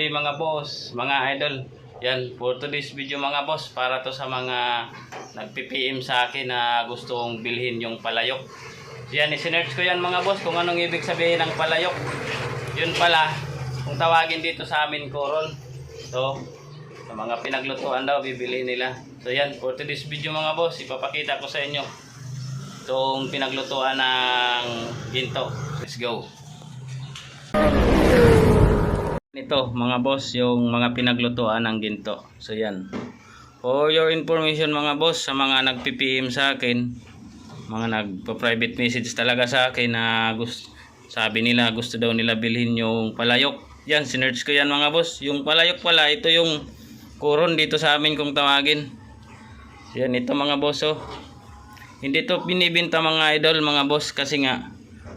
today mga boss, mga idol. Yan, for today's video mga boss, para to sa mga nagpi-PM sa akin na gustong bilhin yung palayok. Yan, isinerch ko yan mga boss kung anong ibig sabihin ng palayok. Yun pala, kung tawagin dito sa amin koron. So, sa mga pinaglutuan daw, bibili nila. So yan, for today's video mga boss, ipapakita ko sa inyo itong pinaglutuan ng ginto. Let's go. Ito mga boss, yung mga pinaglutuan ng ginto. So yan, for your information mga boss, sa mga nagpi-PM sa akin, mga nagpa-private message talaga sa akin na sabi nila gusto daw nila bilhin yung palayok. Yan, sinerch ko yan mga boss. Yung palayok pala, ito yung koron dito sa amin kung tawagin. Yan, ito mga boss, oh. Hindi to binibenta mga idol mga boss kasi nga,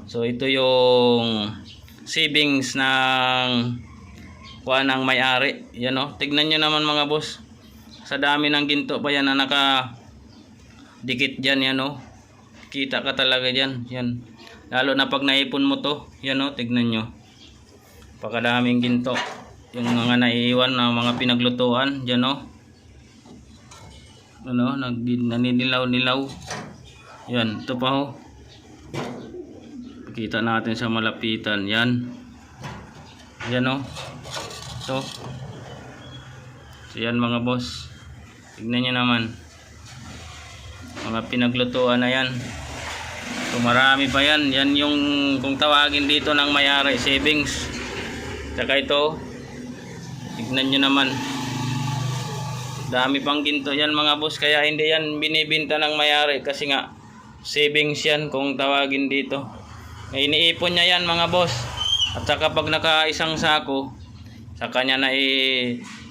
so ito yung savings ng kuha ng may-ari. Yan, oh. Tignan nyo naman mga boss, sa dami ng ginto pa yan na nakadikit dyan. Yan, oh. Kita ka talaga dyan. Yan, lalo na pag naipon mo to. Yan, oh. Tignan nyo, pagkadaming ginto. Yung mga naiiwan na mga pinaglutuan dyan, oh. Ano, naninilaw-nilaw. Yan, ito pa, oh. Pakita natin sa malapitan. Yan. Yan, oh. Ito. So yan mga boss, tignan nyo naman, mga pinaglutuan na yan. So marami pa yan. Yan yung kung tawagin dito ng may-ari, savings. Tsaka ito, tignan nyo naman, dami pang ginto yan mga boss. Kaya hindi yan binibinta ng may-ari kasi nga savings yan kung tawagin dito. Iniipon niya yan mga boss. At saka pag naka-isang sako, sa kanya na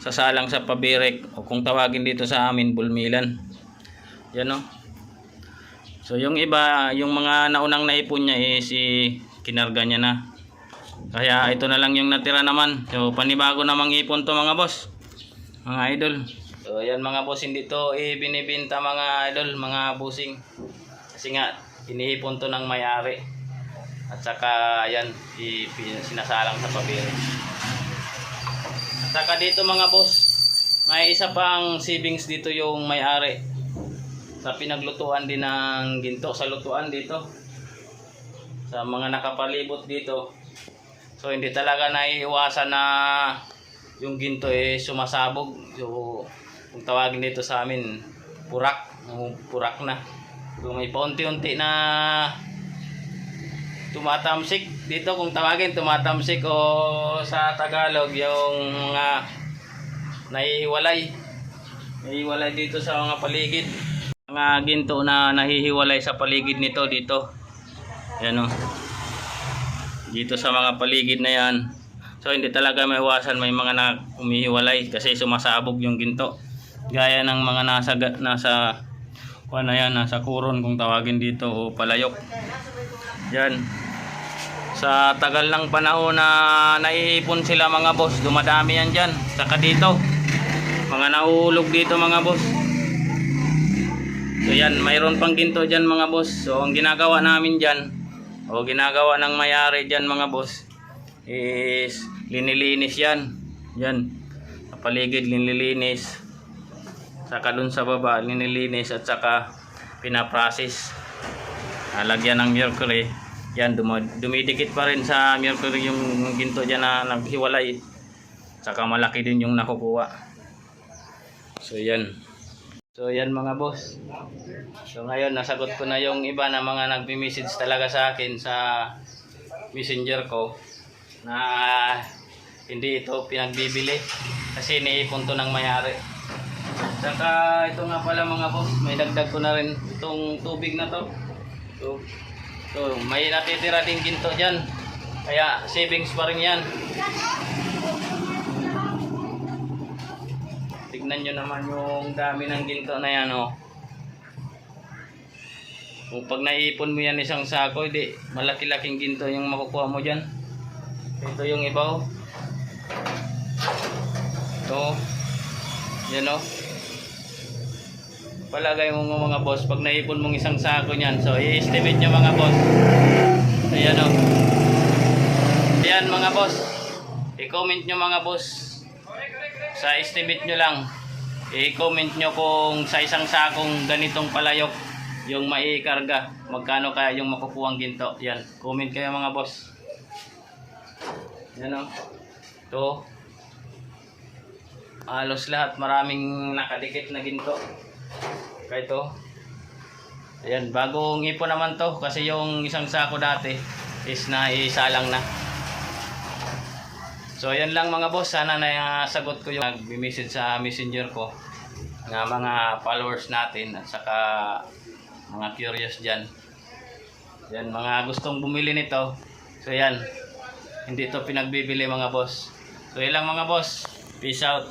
sasalang sa pabirek, o kung tawagin dito sa amin, bulmilan. Yan, oh. So yung iba, yung mga naunang naipon niya kinarga niya na. Kaya ito na lang yung natira naman. So panibago namang ipon to mga boss, mga idol. So yan mga boss, hindi to binibenta mga idol, mga busing. Kasi nga iniipon to ng may-ari. At saka yan, sinasalang sa pabirek. At saka dito mga boss, may isa pang savings dito yung may-ari sa pinaglutuan din ng ginto, sa lutuan dito, sa mga nakapalibot dito. So hindi talaga naiiwasan na yung ginto sumasabog. So kung tawagin dito sa amin, purak na. So may paunti-unti na tumatamsik dito, kung tawagin tumatamsik, o sa Tagalog yung mga nahihiwalay dito sa mga paligid, mga ginto na nahihiwalay sa paligid nito dito. Yan, oh. Dito sa mga paligid na yan. So hindi talaga maiwasan, may mga na umihiwalay kasi sumasabog yung ginto. Gaya ng mga nasa ano yan, nasa kuron kung tawagin dito, o palayok. Yan, sa tagal ng panahon na naiipon sila mga boss, dumadami yan dyan. Saka dito, mga nahuhulog dito mga boss. So yan, mayroon pang ginto dyan mga boss. So ang ginagawa namin dyan, o ginagawa ng may-ari dyan mga boss, is linilinis yan. Yan, sa paligid linilinis, saka dun sa baba linilinis, at saka pinaprocess. Lagyan ng mercury. Yan, dumidikit pa rin sa mercury yung ginto dyan na naghiwalay. Saka malaki din yung nakukuha. So yan. So yan mga boss. So ngayon nasagot ko na yung iba na mga nagme-message talaga sa akin sa messenger ko na hindi ito pinagbibili kasi iniipon to ng may-ari. Saka ito nga pala mga boss, may dagdag ko na rin itong tubig na to. So may natitira din ginto dyan, kaya savings pa rin yan. Tignan nyo naman yung dami ng ginto na yan, oh. Kung pag naiipon mo yan isang sako, hindi malaki-laking ginto yung makukuha mo dyan. Ito yung iba, oh. Ito, yan, oh. Palagay mo mga boss, pag naipon mong isang sako niyan, so i-estimate nyo mga boss. Ayan, o. Ayan mga boss, i-comment nyo mga boss. Sa estimate nyo lang. I-comment nyo kung sa isang sakong ganitong palayok yung maikarga. Magkano kaya yung makukuhang ginto. Yan. Comment kayo mga boss. Yan o. Ito. Halos lahat. Maraming nakadikit na ginto. Kaya ito. Ayan. Bagong ipon naman to. Kasi yung isang sako dati is naisalang na. So yan lang mga boss, sana nasagot ko yung nag-message sa messenger ko ng mga followers natin at saka mga curious dyan. Yan, mga gustong bumili nito. So yan, hindi ito pinagbibili mga boss. So yan lang mga boss, peace out.